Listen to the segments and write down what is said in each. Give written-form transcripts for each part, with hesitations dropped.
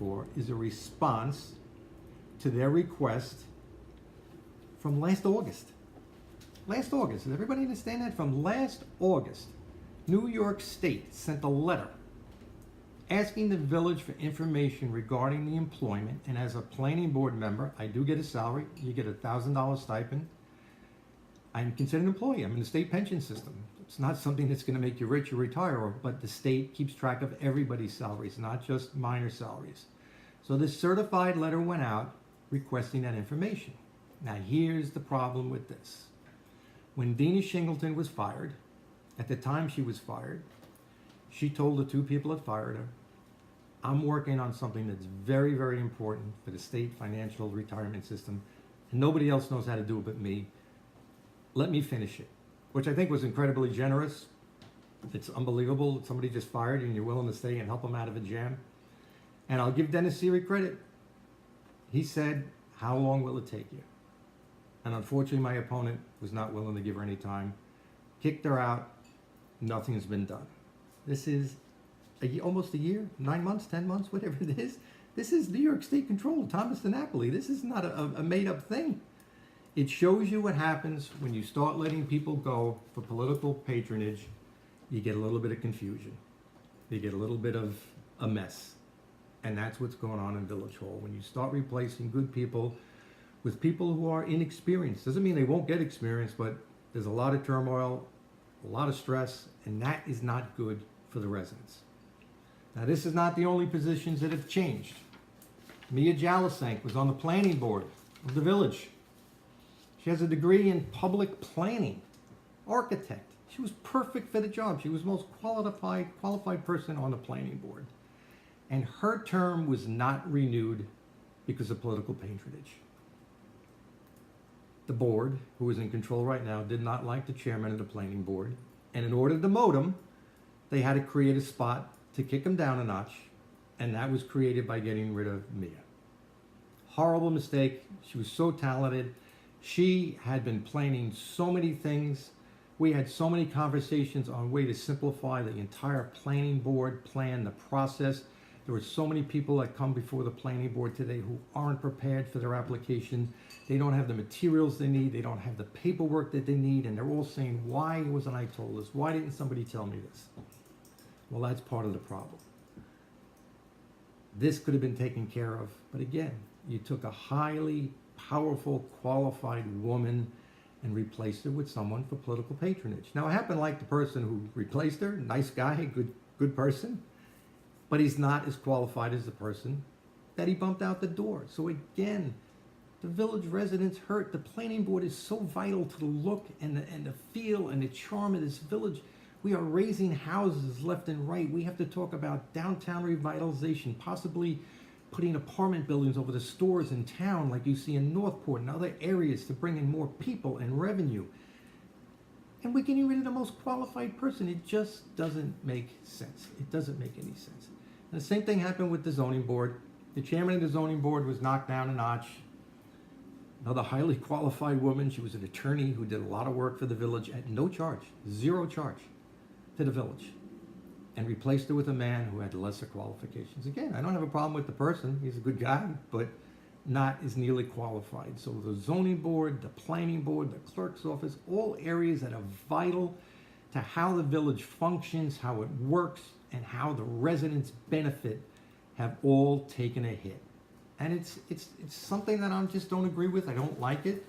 for is a response to their request from last August. Last August, does everybody understand that? From last August, New York State sent a letter asking the village for information regarding the employment, and as a planning board member, I do get a salary. You get $1,000 stipend. I'm considered an employee. I'm in the state pension system. It's not something that's going to make you rich or retire, but the state keeps track of everybody's salaries, not just minor salaries. So this certified letter went out requesting that information. Now here's the problem with this. When Dina Shingleton was fired, at the time she was fired, she told the two people that fired her, I'm working on something that's very, very important for the state financial retirement system, and nobody else knows how to do it but me. Let me finish it, which I think was incredibly generous. It's unbelievable that somebody just fired you and you're willing to stay and help them out of a jam. And I'll give Dennis Seery credit. He said, how long will it take you? And unfortunately, my opponent was not willing to give her any time. Kicked her out. Nothing has been done. This is almost a year, 9 months, 10 months, whatever it is. This is New York State control, Thomas DiNapoli. This is not a made-up thing. It shows you what happens when you start letting people go for political patronage. You get a little bit of confusion. You get a little bit of a mess. And that's what's going on in Village Hall. When you start replacing good people with people who are inexperienced. Doesn't mean they won't get experience, but there's a lot of turmoil, a lot of stress, and that is not good for the residents. Now, this is not the only positions that have changed. Mia Jalisank was on the planning board of the village. She has a degree in public planning, architect. She was perfect for the job. She was the most qualified person on the planning board. And her term was not renewed because of political patronage. The board, who is in control right now, did not like the chairman of the planning board. And in order to demote him, they had to create a spot to kick him down a notch. And that was created by getting rid of Mia. Horrible mistake. She was so talented. She had been planning so many things. We had so many conversations on a way to simplify the entire planning board plan, the process. There were so many people that come before the planning board today who aren't prepared for their application. They don't have the materials they need. They don't have the paperwork that they need. And they're all saying, why wasn't I told this? Why didn't somebody tell me this? Well, that's part of the problem. This could have been taken care of. But again, you took a highly powerful, qualified woman and replaced her with someone for political patronage. Now, I happen to like the person who replaced her. Nice guy, good person. But he's not as qualified as the person that he bumped out the door. So again, the village residents hurt. The planning board is so vital to the look and the feel and the charm of this village. We are raising houses left and right. We have to talk about downtown revitalization, possibly putting apartment buildings over the stores in town like you see in Northport and other areas to bring in more people and revenue. And we're getting rid of the most qualified person. It just doesn't make sense. It doesn't make any sense. And the same thing happened with the zoning board. The chairman of the zoning board was knocked down a notch. Another highly qualified woman. She was an attorney who did a lot of work for the village at no charge, zero charge to the village, and replaced her with a man who had lesser qualifications. Again, I don't have a problem with the person. He's a good guy, but not as nearly qualified. So the zoning board, the planning board, the clerk's office, all areas that are vital to how the village functions, how it works, and how the residents benefit have all taken a hit. And it's something that I just don't agree with. I don't like it.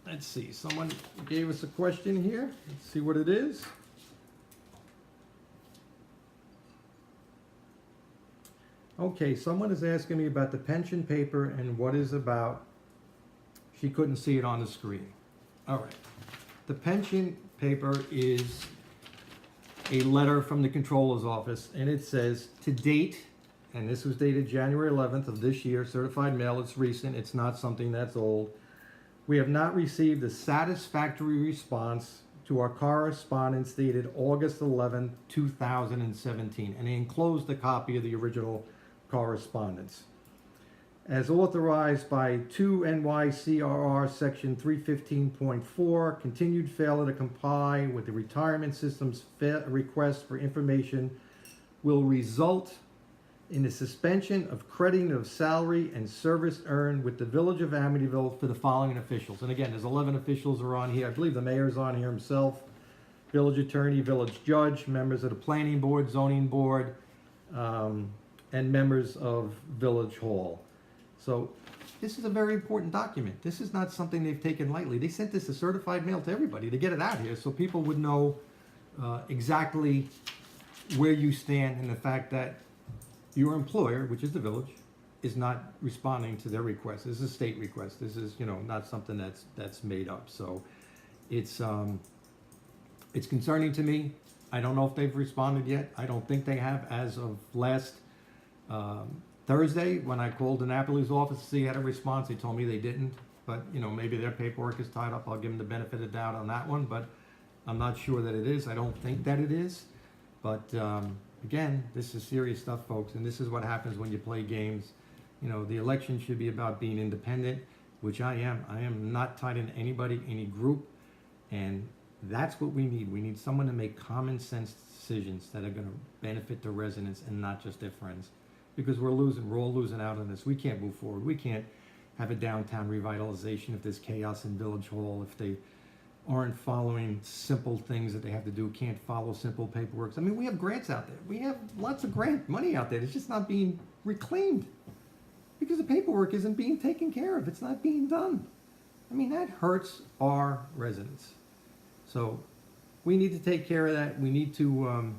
Let's see. Someone gave us a question here. Let's see what it is. Okay, someone is asking me about the pension paper and what is about. She couldn't see it on the screen. All right. The pension paper is a letter from the Comptroller's office, and it says, to date, and this was dated January 11th of this year, certified mail, it's recent, it's not something that's old. We have not received a satisfactory response to our correspondence dated August 11th, 2017, and they enclosed a copy of the original correspondence. As authorized by 2 NYCRR section 315.4, continued failure to comply with the retirement system's request for information will result in the suspension of crediting of salary and service earned with the Village of Amityville for the following officials. And again, there's 11 officials are on here. I believe the mayor's on here himself, village attorney, village judge, members of the planning board, zoning board, and members of Village Hall. So this is a very important document. This is not something they've taken lightly. They sent this as certified mail to everybody to get it out here so people would know exactly where you stand and the fact that your employer, which is the village, is not responding to their request. This is a state request. This is, not something that's made up. So it's concerning to me. I don't know if they've responded yet. I don't think they have as of last Thursday when I called Annapolis office to see had a response. They told me they didn't, but maybe their paperwork is tied up. I'll give them the benefit of the doubt on that one, but I'm not sure that it is. I don't think that it is, but again, this is serious stuff, folks, and this is what happens when you play games. The election should be about being independent, which I am. I am not tied into anybody, any group, and that's what we need. We need someone to make common sense decisions that are going to benefit the residents and not just their friends. Because we're all losing out on this. We can't move forward. We can't have a downtown revitalization if there's chaos in Village Hall, if they aren't following simple things that they have to do, can't follow simple paperwork. I mean, we have grants out there. We have lots of grant money out there. It's just not being reclaimed because the paperwork isn't being taken care of. It's not being done. I mean, that hurts our residents. So we need to take care of that. We need to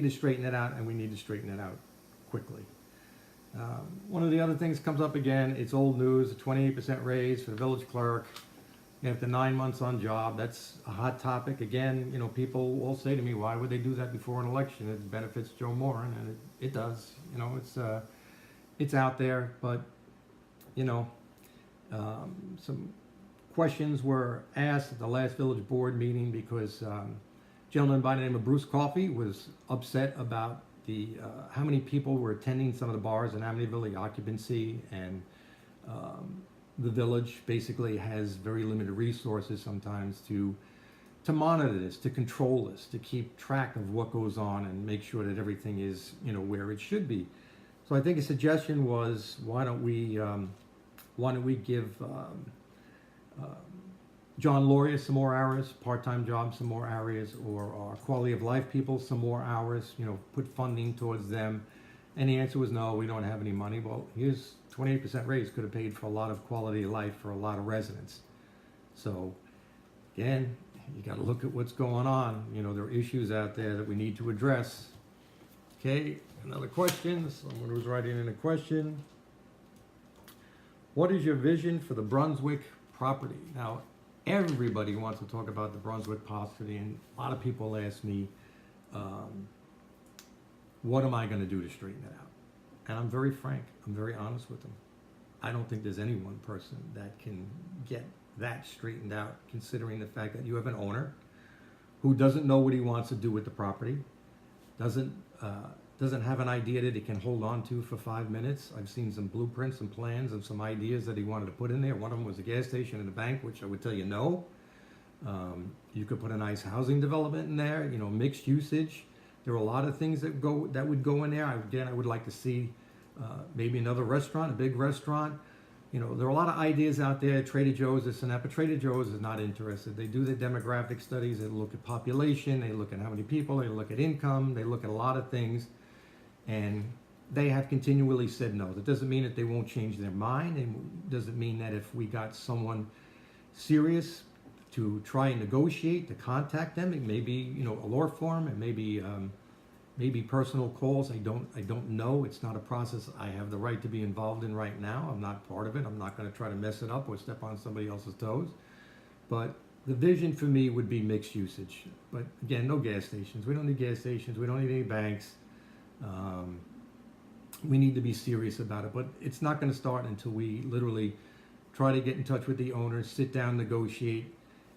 straighten it out, and we need to straighten it out quickly. One of the other things comes up again, it's old news, a 28% raise for the village clerk after 9 months on job. That's a hot topic. Again, people will say to me, why would they do that before an election? It benefits Joe Moran, and it does. It's out there, but some questions were asked at the last village board meeting because a gentleman by the name of Bruce Coffey was upset about how many people were attending some of the bars in Amityville, the occupancy, and the village basically has very limited resources sometimes to monitor this, to control this, to keep track of what goes on and make sure that everything is where it should be. So I think a suggestion was, why don't we give John Lauria some more hours, part-time jobs some more hours, or our quality of life people some more hours, put funding towards them. And the answer was no, we don't have any money. Well, here's 28% raise, could have paid for a lot of quality of life for a lot of residents. So again, you got to look at what's going on. There are issues out there that we need to address. Okay, another question. Someone was writing in a question. What is your vision for the Brunswick property? Now, everybody wants to talk about the Brunswick property, and a lot of people ask me, what am I going to do to straighten it out? And I'm very frank. I'm very honest with them. I don't think there's any one person that can get that straightened out, considering the fact that you have an owner who doesn't know what he wants to do with the property, doesn't have an idea that he can hold on to for 5 minutes. I've seen some blueprints and plans of some ideas that he wanted to put in there. One of them was a gas station and a bank, which I would tell you no. You could put a nice housing development in there, mixed usage. There are a lot of things that would go in there. I would like to see maybe another restaurant, a big restaurant. There are a lot of ideas out there, Trader Joe's, this and that, but Trader Joe's is not interested. They do the demographic studies, they look at population, they look at how many people, they look at income, they look at a lot of things, and they have continually said no. That doesn't mean that they won't change their mind. It doesn't mean that if we got someone serious to try and negotiate, to contact them, it may be, a law firm, it may be maybe personal calls. I don't know. It's not a process I have the right to be involved in right now. I'm not part of it. I'm not going to try to mess it up or step on somebody else's toes. But the vision for me would be mixed usage. But again, no gas stations. We don't need gas stations. We don't need any banks. We need to be serious about it. But it's not going to start until we literally try to get in touch with the owners, sit down, negotiate,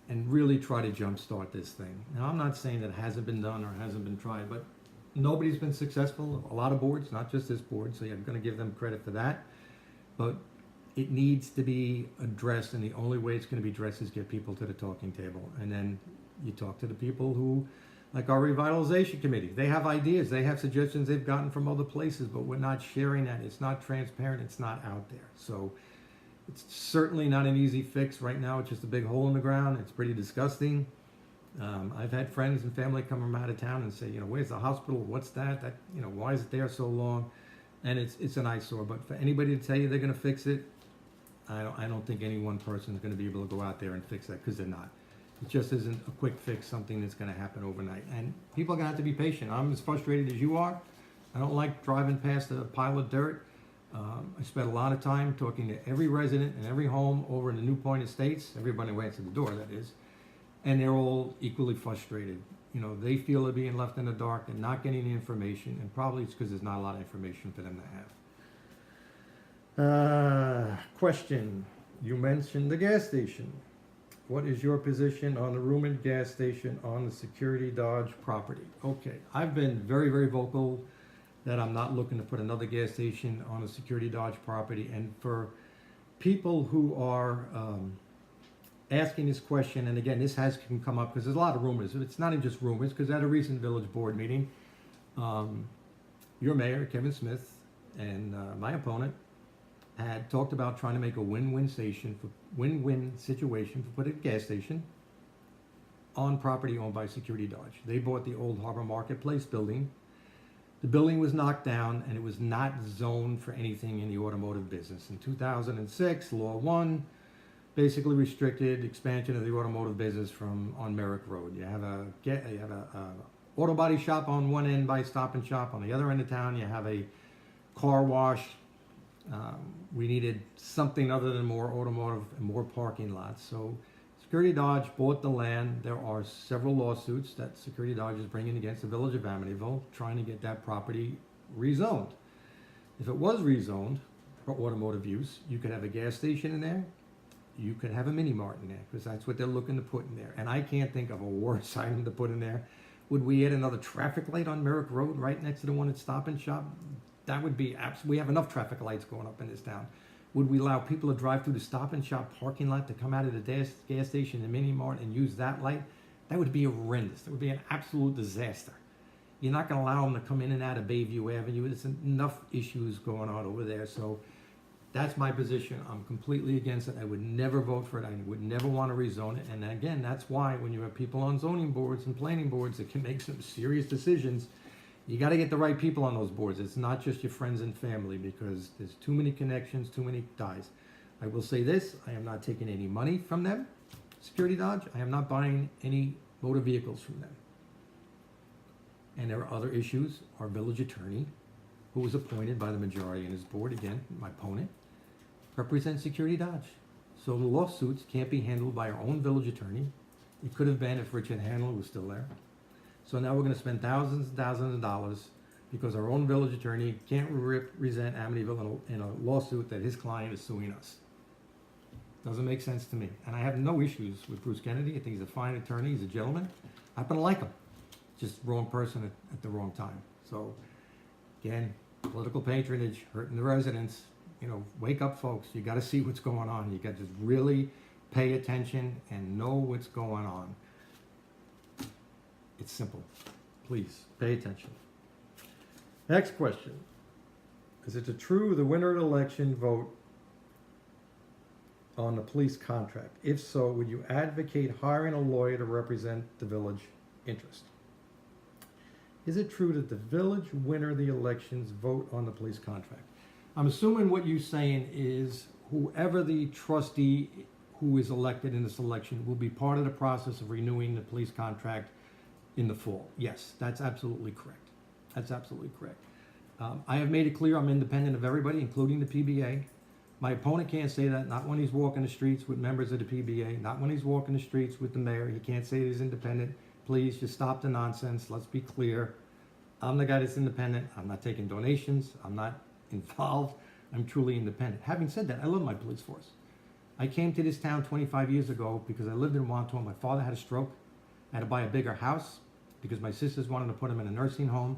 and really try to jumpstart this thing. Now, I'm not saying that it hasn't been done or hasn't been tried, but nobody's been successful. A lot of boards, not just this board, so I'm going to give them credit for that. But it needs to be addressed, and the only way it's going to be addressed is get people to the talking table. And then you talk to the people who Like our revitalization committee, they have ideas, they have suggestions they've gotten from other places, but we're not sharing that. It's not transparent, it's not out there. So it's certainly not an easy fix right now. It's just a big hole in the ground. It's pretty disgusting. I've had friends and family come from out of town and say, where's the hospital? What's that? Why is it there so long? And it's an eyesore. But for anybody to tell you they're going to fix it, I don't think any one person is going to be able to go out there and fix that, because they're not. It just isn't a quick fix, something that's going to happen overnight. And people are going to have to be patient. I'm as frustrated as you are. I don't like driving past a pile of dirt. I spent a lot of time talking to every resident in every home over in the New Point Estates, everybody who answered the door, that is, and they're all equally frustrated. They feel they're being left in the dark and not getting the information, and probably it's because there's not a lot of information for them to have. Question. You mentioned the gas station. What is your position on the rumored gas station on the Security Dodge property? Okay, I've been very, very vocal that I'm not looking to put another gas station on the Security Dodge property. And for people who are asking this question, and again, this can come up because there's a lot of rumors. It's not even just rumors, because at a recent village board meeting, your mayor, Kevin Smith, and my opponent had talked about trying to make a win-win situation for putting a gas station on property owned by Security Dodge. They bought the old Harbor Marketplace building. The building was knocked down, and it was not zoned for anything in the automotive business. In 2006, Law 1 basically restricted expansion of the automotive business on Merrick Road. You have a auto body shop on one end by Stop and Shop. On the other end of town, you have a car wash. We needed something other than more automotive and more parking lots. So Security Dodge bought the land. There are several lawsuits that Security Dodge is bringing against the village of Amityville, trying to get that property rezoned. If it was rezoned for automotive use, you could have a gas station in there. You could have a mini mart in there, because that's what they're looking to put in there. And I can't think of a worse item to put in there. Would we add another traffic light on Merrick Road right next to the one at Stop and Shop? That would be we have enough traffic lights going up in this town. Would we allow people to drive through the Stop and Shop parking lot to come out of the gas station, the mini mart, and use that light? That would be horrendous. That would be an absolute disaster. You're not going to allow them to come in and out of Bayview Avenue. There's enough issues going on over there. So that's my position. I'm completely against it. I would never vote for it. I would never want to rezone it. And again, that's why when you have people on zoning boards and planning boards that can make some serious decisions, you got to get the right people on those boards. It's not just your friends and family, because there's too many connections, too many ties. I will say this, I am not taking any money from them, Security Dodge. I am not buying any motor vehicles from them. And there are other issues. Our village attorney, who was appointed by the majority in his board, again, my opponent, represents Security Dodge. So the lawsuits can't be handled by our own village attorney. It could have been if Richard Hanlon was still there. So now we're going to spend thousands and thousands of dollars because our own village attorney can't represent Amityville in a lawsuit that his client is suing us. Doesn't make sense to me. And I have no issues with Bruce Kennedy. I think he's a fine attorney. He's a gentleman. I happen to like him. Just wrong person at the wrong time. So again, political patronage hurting the residents. Wake up, folks. You got to see what's going on. You got to really pay attention and know what's going on. It's simple. Please pay attention. Next question. Is it true the winner of the election vote on the police contract? If so, would you advocate hiring a lawyer to represent the village interest? Is it true that the village winner of the elections vote on the police contract? I'm assuming what you're saying is whoever the trustee who is elected in this election will be part of the process of renewing the police contract in the fall. Yes, that's absolutely correct. That's absolutely correct. I have made it clear I'm independent of everybody, including the PBA. My opponent can't say that, not when he's walking the streets with members of the PBA, not when he's walking the streets with the mayor. He can't say he's independent. Please just stop the nonsense. Let's be clear. I'm the guy that's independent. I'm not taking donations. I'm not involved. I'm truly independent. Having said that, I love my police force. I came to this town 25 years ago because I lived in Wantagh. My father had a stroke. I had to buy a bigger house because my sisters wanted to put him in a nursing home.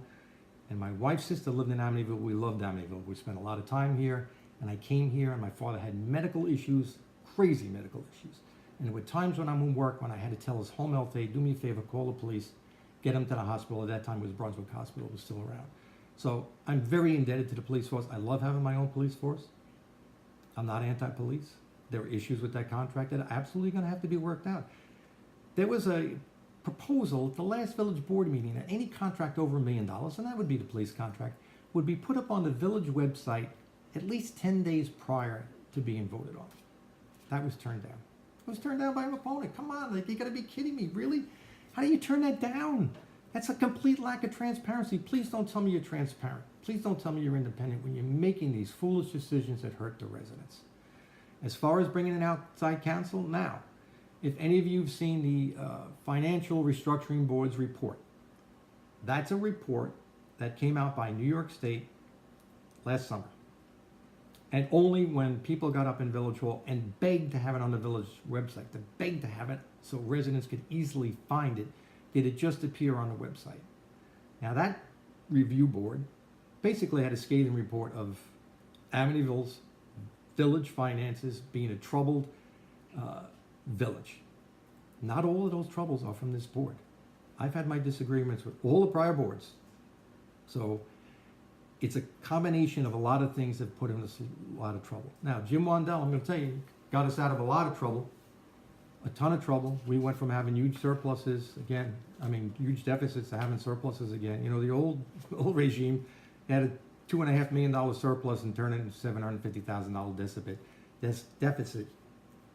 And my wife's sister lived in Amityville. We loved Amityville. We spent a lot of time here. And I came here and my father had medical issues, crazy medical issues. And there were times when I'm in work when I had to tell his home health aide, do me a favor, call the police. get them to the hospital. At that time, it was Brunswick Hospital was still around. So I'm very indebted to the police force. I love having my own police force. I'm not anti-police. There are issues with that contract that are absolutely going to have to be worked out. There was a proposal at the last village board meeting that any contract over $1 million, and that would be the police contract, would be put up on the village website at least 10 days prior to being voted on. That was turned down. It was turned down by an opponent. Come on, like, you gotta be kidding me, really? How do you turn that down? That's a complete lack of transparency. Please don't tell me you're transparent. Please don't tell me you're independent when you're making these foolish decisions that hurt the residents. As far as bringing an outside counsel, now, if any of you have seen the Financial Restructuring Board's report, that's a report that came out by New York State last summer. And only when people got up in Village Hall and begged to have it on the village website, to beg to have it so residents could easily find it, did it just appear on the website. Now that review board basically had a scathing report of Amityville's village finances being a troubled village. Not all of those troubles are from this board. I've had my disagreements with all the prior boards. So it's a combination of a lot of things that put him in a lot of trouble. Now, Jim Wandel, I'm going to tell you, got us out of a lot of trouble, a ton of trouble. We went from having huge surpluses again, huge deficits to having surpluses again. You know, the old regime had a $2.5 million surplus and turned it into $750,000 deficit.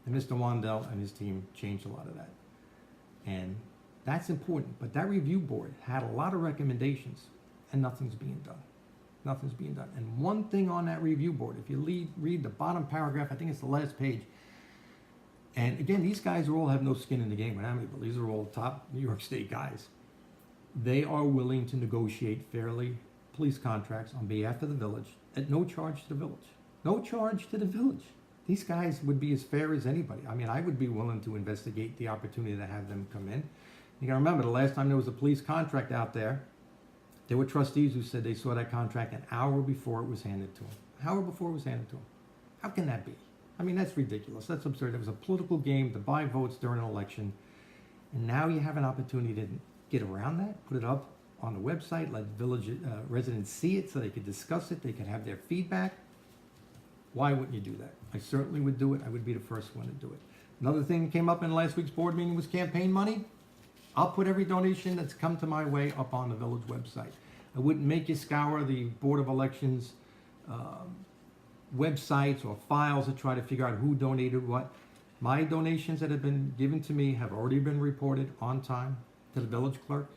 And Mr. Wandel and his team changed a lot of that. And that's important. But that review board had a lot of recommendations, and nothing's being done. Nothing's being done. And one thing on that review board, if you read the bottom paragraph, I think it's the last page. And again, these guys all have no skin in the game with Amityville. These are all top New York State guys. They are willing to negotiate fairly police contracts on behalf of the village at no charge to the village. No charge to the village. These guys would be as fair as anybody. I would be willing to investigate the opportunity to have them come in. You gotta remember, the last time there was a police contract out there, there were trustees who said they saw that contract an hour before it was handed to them. An hour before it was handed to them. How can that be? That's ridiculous. That's absurd. It was a political game to buy votes during an election. And now you have an opportunity to get around that, put it up on the website, let village residents see it so they could discuss it, they could have their feedback. Why wouldn't you do that? I certainly would do it. I would be the first one to do it. Another thing that came up in last week's board meeting was campaign money. I'll put every donation that's come to my way up on the village website. I wouldn't make you scour the Board of Elections websites or files to try to figure out who donated what. My donations that have been given to me have already been reported on time to the village clerk.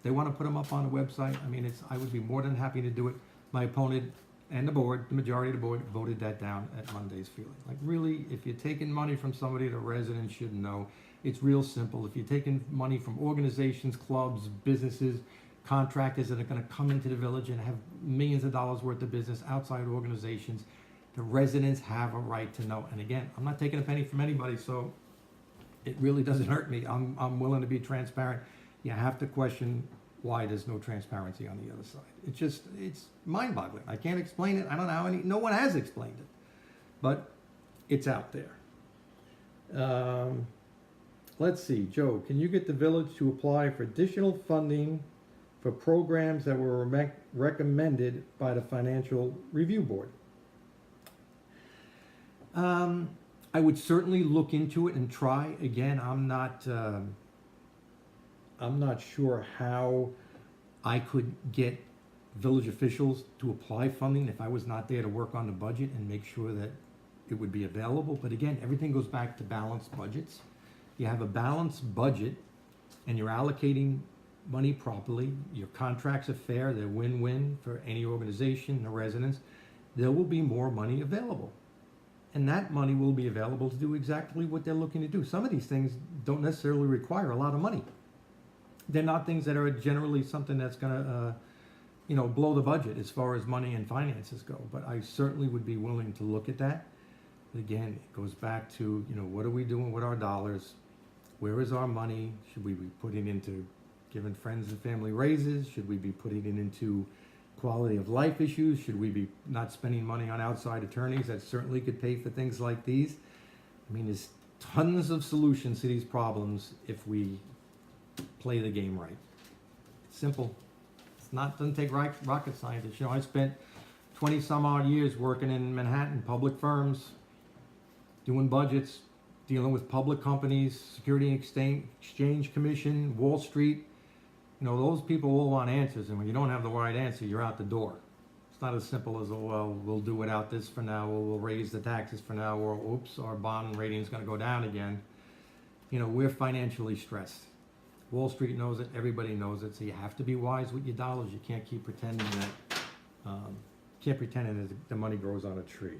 They want to put them up on the website. I would be more than happy to do it. My opponent and the board, the majority of the board, voted that down at Monday's feeling. Like, really, if you're taking money from somebody, the residents should know. It's real simple. If you're taking money from organizations, clubs, businesses, contractors that are going to come into the village and have millions of dollars worth of business, outside organizations, the residents have a right to know. And again, I'm not taking a penny from anybody, so it really doesn't hurt me. I'm willing to be transparent. You have to question why there's no transparency on the other side. It's mind-boggling. I can't explain it. I don't know how no one has explained it, but it's out there. Let's see, Joe, can you get the village to apply for additional funding for programs that were recommended by the Financial Review Board? I would certainly look into it and try. Again, I'm not sure how I could get village officials to apply funding if I was not there to work on the budget and make sure that it would be available. But again, everything goes back to balanced budgets. You have a balanced budget and you're allocating money properly. Your contracts are fair. They're win-win for any organization, the residents. There will be more money available. And that money will be available to do exactly what they're looking to do. Some of these things don't necessarily require a lot of money. They're not things that are generally something that's going to, blow the budget as far as money and finances go. But I certainly would be willing to look at that. But again, it goes back to, what are we doing with our dollars? Where is our money? Should we be putting into giving friends and family raises? Should we be putting it into quality of life issues? Should we be not spending money on outside attorneys that certainly could pay for things like these? There's tons of solutions to these problems if we play the game right. Simple. Doesn't take rocket scientists. You know, I spent 20 some odd years working in Manhattan, public firms, doing budgets, dealing with public companies, Security and Exchange Commission, Wall Street. You know, those people all want answers, and when you don't have the right answer, you're out the door. It's not as simple as, oh, well, we'll do without this for now, or we'll raise the taxes for now, or oops, our bond rating is going to go down again. You know, we're financially stressed. Wall Street knows it, everybody knows it, so you have to be wise with your dollars. You can't keep pretending that the money grows on a tree.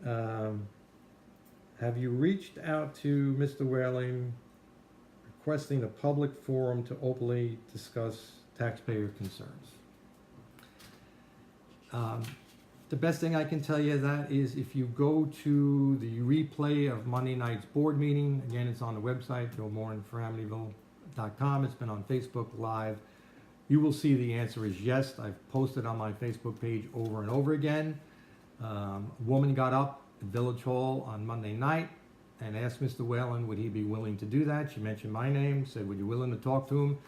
Have you reached out to Mr. Whaling requesting a public forum to openly discuss taxpayer concerns? The best thing I can tell you that is if you go to the replay of Monday night's board meeting, again, it's on the website, BillMorin4Amityville.com. It's been on Facebook Live. You will see the answer is yes. I've posted on my Facebook page over and over again. A woman got up at Village Hall on Monday night and asked Mr. Whalen would he be willing to do that. She mentioned my name, said, would you willing to talk to him?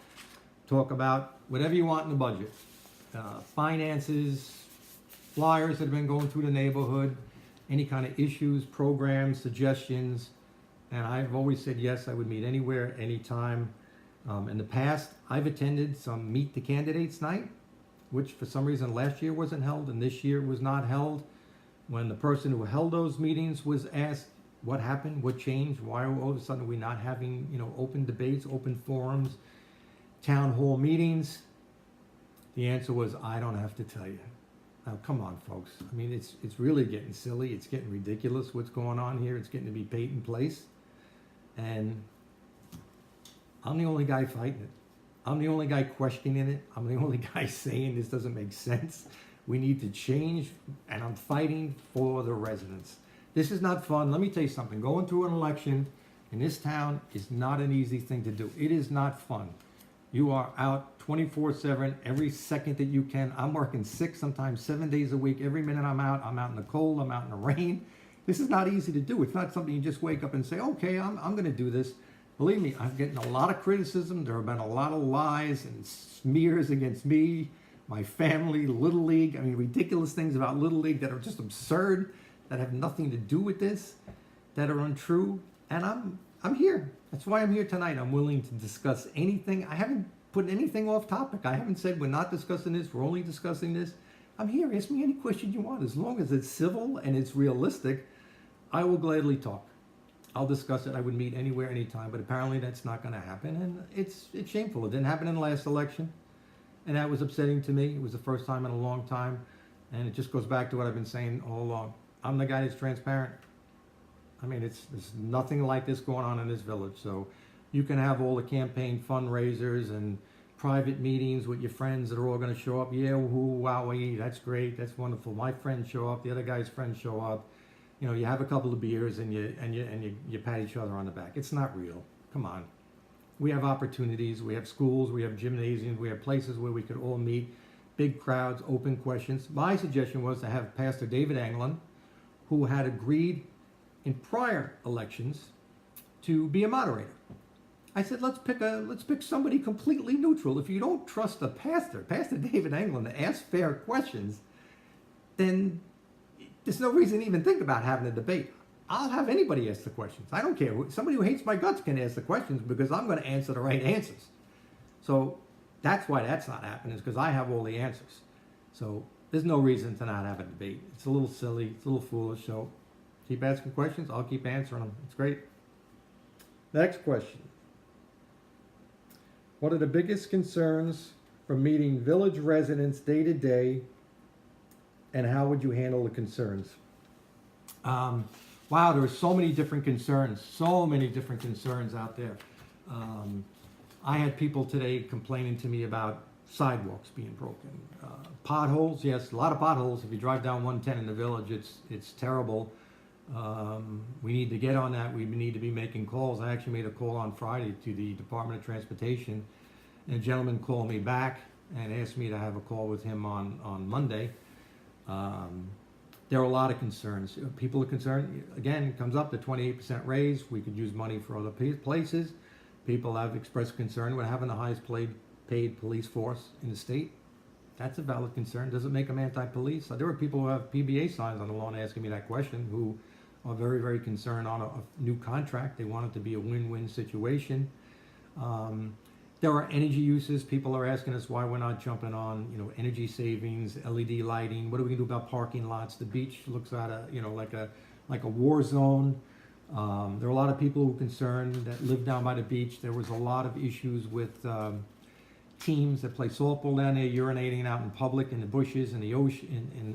Talk about whatever you want in the budget. Finances, flyers that have been going through the neighborhood, any kind of issues, programs, suggestions. And I've always said yes, I would meet anywhere, anytime. In the past, I've attended some Meet the Candidates night, which for some reason last year wasn't held and this year was not held. When the person who held those meetings was asked what happened, what changed, why all of a sudden are we not having, you know, open debates, open forums, town hall meetings, the answer was, I don't have to tell you. Now, come on, folks. I mean, it's really getting silly. It's getting ridiculous what's going on here. It's getting to be paid in place. And I'm the only guy fighting it. I'm the only guy questioning it. I'm the only guy saying this doesn't make sense. We need to change, and I'm fighting for the residents. This is not fun. Let me tell you something. Going through an election in this town is not an easy thing to do. It is not fun. You are out 24/7 every second that you can. I'm working 6, sometimes 7 days a week. Every minute I'm out in the cold, I'm out in the rain. This is not easy to do. It's not something you just wake up and say, okay, I'm going to do this. Believe me, I'm getting a lot of criticism. There have been a lot of lies and smears against me, my family, Little League. I mean, ridiculous things about Little League that are just absurd, that have nothing to do with this, that are untrue. And I'm here. That's why I'm here tonight. I'm willing to discuss anything. I haven't put anything off topic. I haven't said we're not discussing this, we're only discussing this. I'm here. Ask me any question you want. As long as it's civil and it's realistic, I will gladly talk. I'll discuss it. I would meet anywhere, anytime, but apparently that's not going to happen, and it's shameful. It didn't happen in the last election, and that was upsetting to me. It was the first time in a long time, and it just goes back to what I've been saying all along. I'm the guy that's transparent. I mean, there's nothing like this going on in this village, so you can have all the campaign fundraisers and private meetings with your friends that are all going to show up. Yeah, woohoo, wowee, that's great, that's wonderful. My friends show up, the other guy's friends show up. You know, you have a couple of beers and you pat each other on the back. It's not real. Come on. We have opportunities. We have schools. We have gymnasiums. We have places where we could all meet. Big crowds, open questions. My suggestion was to have Pastor David Anglin, who had agreed in prior elections to be a moderator. I said, let's pick somebody completely neutral. If you don't trust the Pastor David Anglin, to ask fair questions, then there's no reason to even think about having a debate. I'll have anybody ask the questions. I don't care. Somebody who hates my guts can ask the questions because I'm going to answer the right answers. So that's why that's not happening, is because I have all the answers. So there's no reason to not have a debate. It's a little silly. It's a little foolish. So keep asking questions. I'll keep answering them. It's great. Next question. What are the biggest concerns from meeting village residents day to day, and how would you handle the concerns? Wow, there are so many different concerns out there. I had people today complaining to me about sidewalks being broken. Potholes, yes, a lot of potholes. If you drive down 110 in the village, it's terrible. We need to get on that. We need to be making calls. I actually made a call on Friday to the Department of Transportation, and a gentleman called me back and asked me to have a call with him on Monday. There are a lot of concerns. People are concerned. Again, it comes up the 28% raise. We could use money for other places. People have expressed concern with having the highest paid paid police force in the state. That's a valid concern. Does it make them anti-police? There are people who have PBA signs on the lawn asking me that question, who are very, very concerned on a new contract. They want it to be a win-win situation. There are energy uses. People are asking us why we're not jumping on, energy savings, LED lighting. What are we gonna do about parking lots? The beach looks at like a war zone. There are a lot of people who are concerned that live down by the beach. There was a lot of issues with teams that play softball down there urinating out in public in the bushes, in the ocean,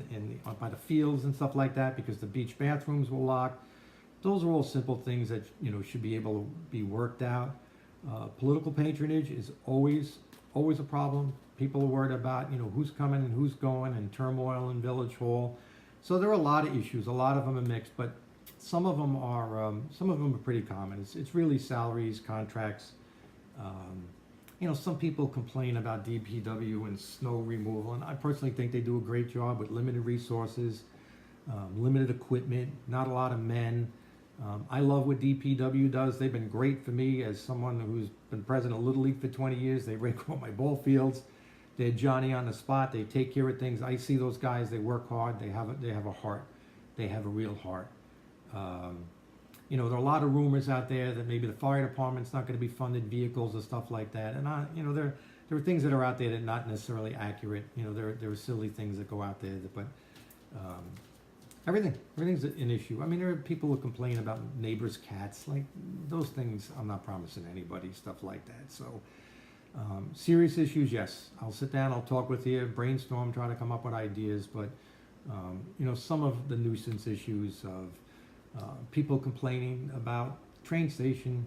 by the fields and stuff like that, because the beach bathrooms were locked. Those are all simple things that should be able to be worked out. Political patronage is always a problem. People are worried about who's coming and who's going, and turmoil in Village Hall. So there are a lot of issues. A lot of them are mixed, but some of them are pretty common. It's really salaries, contracts. Some people complain about DPW and snow removal, and I personally think they do a great job with limited resources, limited equipment, not a lot of men. I love what DPW does. They've been great for me as someone who's been president of Little League for 20 years. They rake all my ball fields. They're Johnny on the spot. They take care of things. I see those guys. They work hard. They have a heart. They have a real heart. There are a lot of rumors out there that maybe the fire department's not going to be funded vehicles or stuff like that. And there are things that are out there that are not necessarily accurate. There are silly things that go out there, but everything's an issue. I mean, there are people who complain about neighbors' cats. Like, those things, I'm not promising anybody stuff like that. So, serious issues, yes. I'll sit down, I'll talk with you, brainstorm, try to come up with ideas. But, some of the nuisance issues of people complaining about train station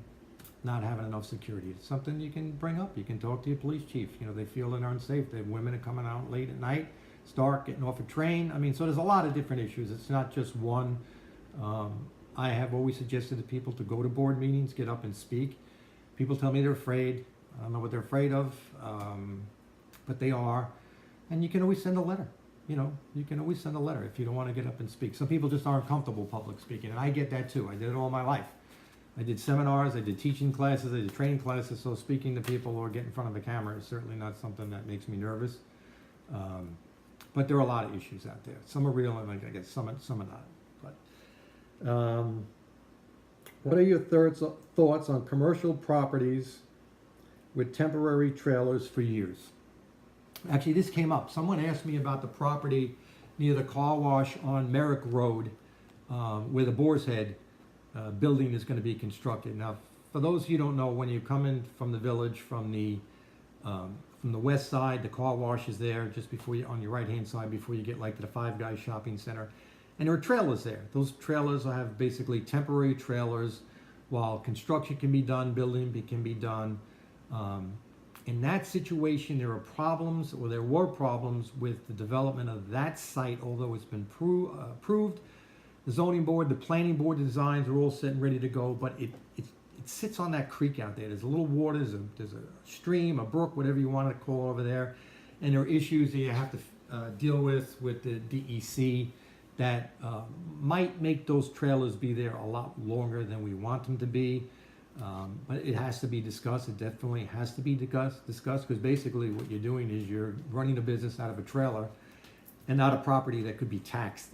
not having enough security. It's something you can bring up. You can talk to your police chief. They feel they're unsafe. They have women are coming out late at night. It's dark, getting off a train. I mean, so there's a lot of different issues. It's not just one. I have always suggested to people to go to board meetings, get up and speak. People tell me they're afraid. I don't know what they're afraid of, but they are. And you can always send a letter. You can always send a letter if you don't want to get up and speak. Some people just aren't comfortable public speaking, and I get that too. I did it all my life. I did seminars, I did teaching classes, I did training classes, so speaking to people or getting in front of a camera is certainly not something that makes me nervous. But there are a lot of issues out there. Some are real, and I guess some are not. But what are your thoughts on commercial properties with temporary trailers for years? Actually, this came up. Someone asked me about the property near the car wash on Merrick Road, where the Boar's Head building is going to be constructed. Now, for those of you who don't know, when you come in from the village, from the west side, the car wash is there just before you, on your right-hand side, before you get like to the Five Guys shopping center. And there are trailers there. Those trailers have basically temporary trailers while construction can be done, building can be done. In that situation, there were problems with the development of that site, although it's been approved. The zoning board, the planning board designs are all set and ready to go, but it sits on that creek out there. There's a little water, there's a stream, a brook, whatever you want to call over there, and there are issues that you have to deal with the DEC that might make those trailers be there a lot longer than we want them to be. But it has to be discussed. It definitely has to be discussed, because basically what you're doing is you're running a business out of a trailer and not a property that could be taxed.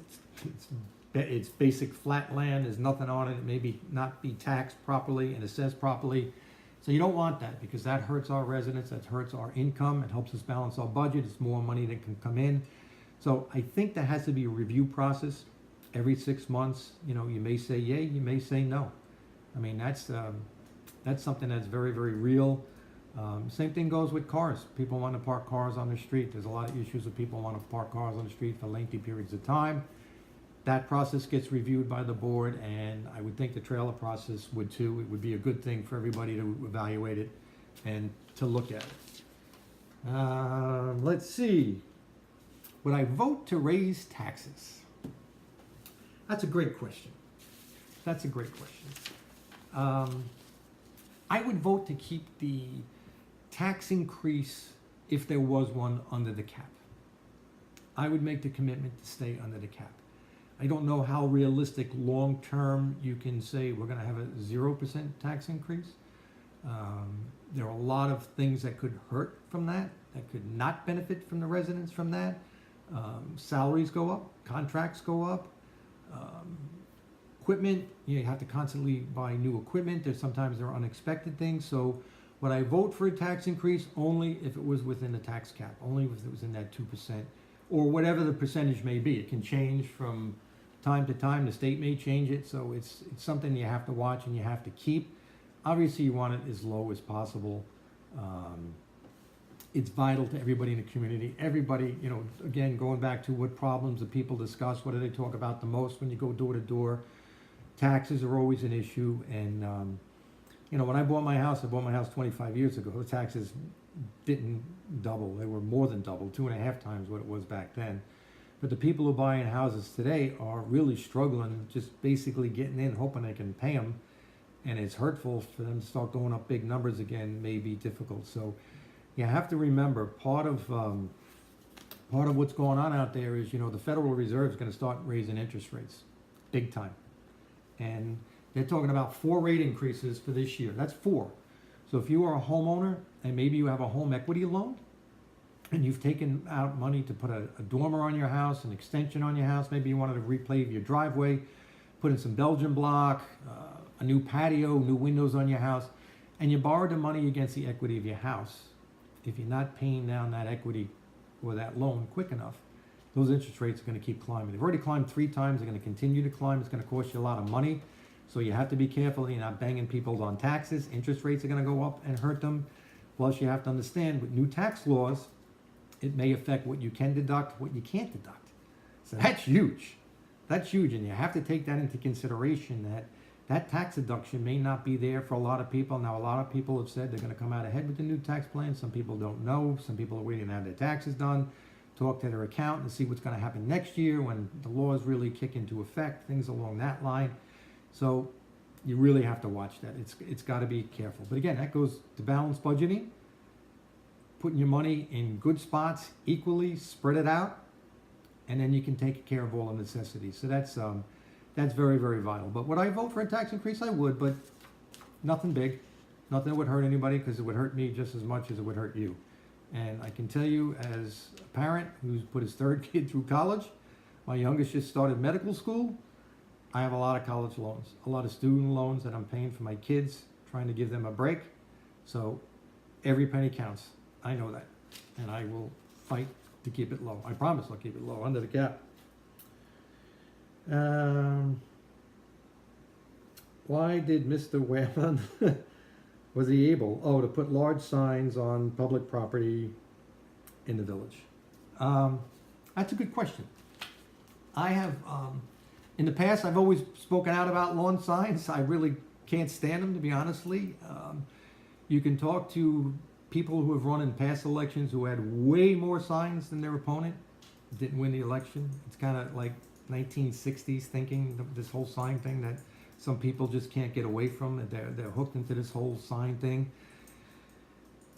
It's basic flat land. There's nothing on it. It may not be taxed properly and assessed properly. So you don't want that, because that hurts our residents. That hurts our income. It helps us balance our budget. It's more money that can come in. So I think there has to be a review process every 6 months. You may say yay, you may say no. I mean, that's something that's very, very real. Same thing goes with cars. People want to park cars on the street. There's a lot of issues with people want to park cars on the street for lengthy periods of time. That process gets reviewed by the board, and I would think the trailer process would too. It would be a good thing for everybody to evaluate it and to look at it. Let's see. Would I vote to raise taxes? That's a great question. I would vote to keep the tax increase, if there was one, under the cap. I would make the commitment to stay under the cap. I don't know how realistic long-term you can say we're going to have a 0% tax increase. There are a lot of things that could hurt from that could not benefit from the residents from that. Salaries go up, contracts go up, equipment, you have to constantly buy new equipment. Sometimes there are unexpected things. So would I vote for a tax increase? Only if it was within the tax cap, only if it was in that 2%, or whatever the percentage may be. It can change from time to time. The state may change it, so it's something you have to watch and you have to keep. Obviously, you want it as low as possible. It's vital to everybody in the community. Everybody, again, going back to what problems the people discuss, what do they talk about the most when you go door to door? Taxes are always an issue. And, when I bought my house 25 years ago. The taxes didn't double. They were more than double, 2.5 times what it was back then. But the people who buy in houses today are really struggling, just basically getting in, hoping they can pay them. And it's hurtful for them to start going up big numbers again, may be difficult. So you have to remember, part of what's going on out there is, the Federal Reserve is going to start raising interest rates big time. And they're talking about 4 rate increases for this year. That's 4. So if you are a homeowner and maybe you have a home equity loan and you've taken out money to put a dormer on your house, an extension on your house, maybe you wanted to repave your driveway, put in some Belgian block, a new patio, new windows on your house, and you borrowed the money against the equity of your house. If you're not paying down that equity or that loan quick enough, those interest rates are going to keep climbing. They've already climbed 3 times. They're going to continue to climb. It's going to cost you a lot of money. So you have to be careful. You're not banging people on taxes. Interest rates are going to go up and hurt them. Plus, you have to understand, with new tax laws, it may affect what you can deduct, what you can't deduct. So that's huge. That's huge. And you have to take that into consideration, that tax deduction may not be there for a lot of people. Now, a lot of people have said they're going to come out ahead with the new tax plan. Some people don't know. Some people are waiting to have their taxes done, talk to their accountant and see what's going to happen next year when the laws really kick into effect, things along that line. So you really have to watch that. It's got to be careful. But again, that goes to balanced budgeting, putting your money in good spots equally, spread it out, and then you can take care of all the necessities. So that's very, very vital. But would I vote for a tax increase? I would, but nothing big. Nothing that would hurt anybody, because it would hurt me just as much as it would hurt you. And I can tell you, as a parent who's put his 3rd kid through college, my youngest just started medical school, I have a lot of college loans, a lot of student loans that I'm paying for my kids, trying to give them a break. So every penny counts. I know that. And I will fight to keep it low. I promise I'll keep it low, under the cap. Why did Mr. Whalen, was he able, to put large signs on public property in the village? That's a good question. I have, in the past, I've always spoken out about lawn signs. I really can't stand them, to be honestly. You can talk to people who have run in past elections who had way more signs than their opponent, didn't win the election. It's kind of like 1960s thinking, this whole sign thing that some people just can't get away from. They're hooked into this whole sign thing.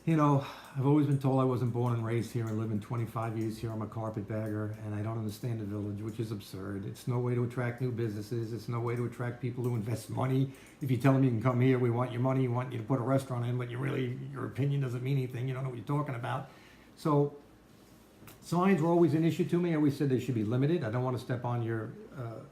I've always been told I wasn't born and raised here and living 25 years here. I'm a carpetbagger, and I don't understand the village, which is absurd. It's no way to attract new businesses. It's no way to attract people to invest money. If you tell them you can come here, we want your money, we want you to put a restaurant in, but your opinion doesn't mean anything. You don't know what you're talking about. So signs were always an issue to me. I always said they should be limited. I don't want to step on your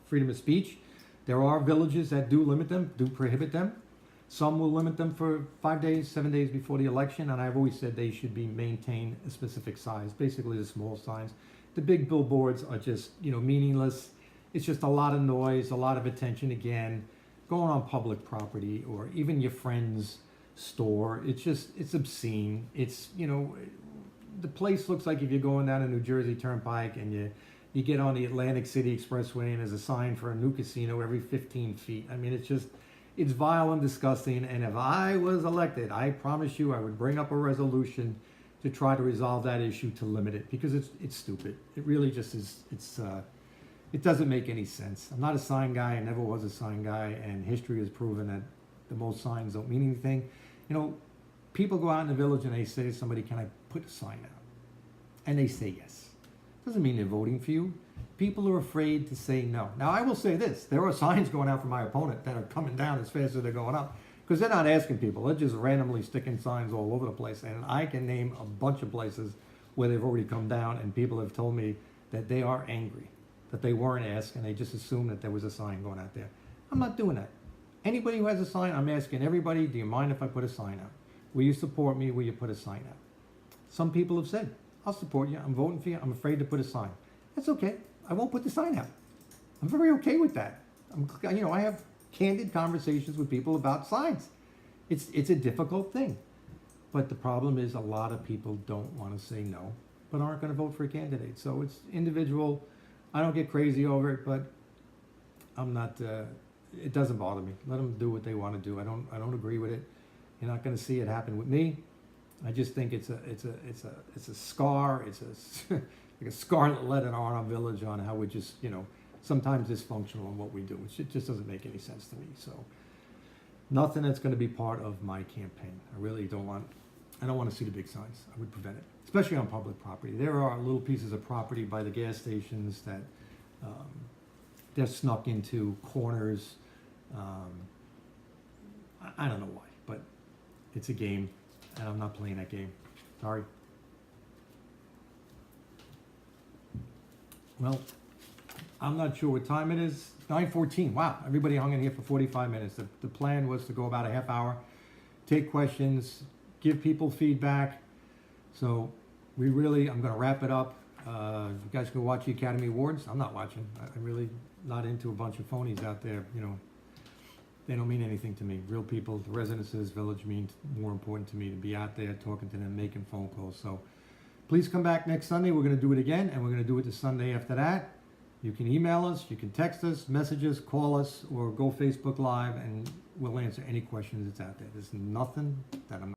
freedom of speech. There are villages that do limit them, do prohibit them. Some will limit them for 5 days, 7 days before the election, and I've always said they should be maintained a specific size, basically the small signs. The big billboards are just, meaningless. It's just a lot of noise, a lot of attention, again, going on public property or even your friend's store. It's obscene. It's, the place looks like if you're going down a New Jersey Turnpike and you get on the Atlantic City Expressway and there's a sign for a new casino every 15 feet. I mean, it's vile and disgusting. And if I was elected, I promise you I would bring up a resolution to try to resolve that issue, to limit it, because it's stupid. It really just is. It doesn't make any sense. I'm not a sign guy. I never was a sign guy. And history has proven that the most signs don't mean anything. People go out in the village and they say to somebody, can I put a sign out? And they say yes. Doesn't mean they're voting for you. People are afraid to say no. Now, I will say this. There are signs going out for my opponent that are coming down as fast as they're going up. Because they're not asking people, they're just randomly sticking signs all over the place. And I can name a bunch of places where they've already come down and people have told me that they are angry, that they weren't asked and they just assumed that there was a sign going out there. I'm not doing that. Anybody who has a sign, I'm asking everybody, do you mind if I put a sign out? Will you support me? Will you put a sign out? Some people have said, I'll support you. I'm voting for you. I'm afraid to put a sign. That's okay. I won't put the sign out. I'm very okay with that. I have candid conversations with people about signs. It's a difficult thing. But the problem is a lot of people don't want to say no, but aren't going to vote for a candidate. So it's individual. I don't get crazy over it, but I'm not, it doesn't bother me. Let them do what they want to do. I don't agree with it. You're not going to see it happen with me. I just think it's a scar. It's like a scarlet letter on our village on how we're just, sometimes dysfunctional in what we do. It just doesn't make any sense to me. So nothing that's going to be part of my campaign. I don't want to see the big signs. I would prevent it, especially on public property. There are little pieces of property by the gas stations that they're snuck into corners. I don't know why, but it's a game, and I'm not playing that game. Sorry. Well, I'm not sure what time it is. 9:14. Wow, everybody hung in here for 45 minutes. The plan was to go about a half hour, take questions, give people feedback. So I'm going to wrap it up. You guys can watch the Academy Awards. I'm not watching. I'm really not into a bunch of phonies out there. They don't mean anything to me. Real people, the residents of this village mean more important to me to be out there talking to them, making phone calls. So please come back next Sunday. We're going to do it again, and we're going to do it the Sunday after that. You can email us, you can text us, message us, call us, or go Facebook Live, and we'll answer any questions that's out there. There's nothing that I'm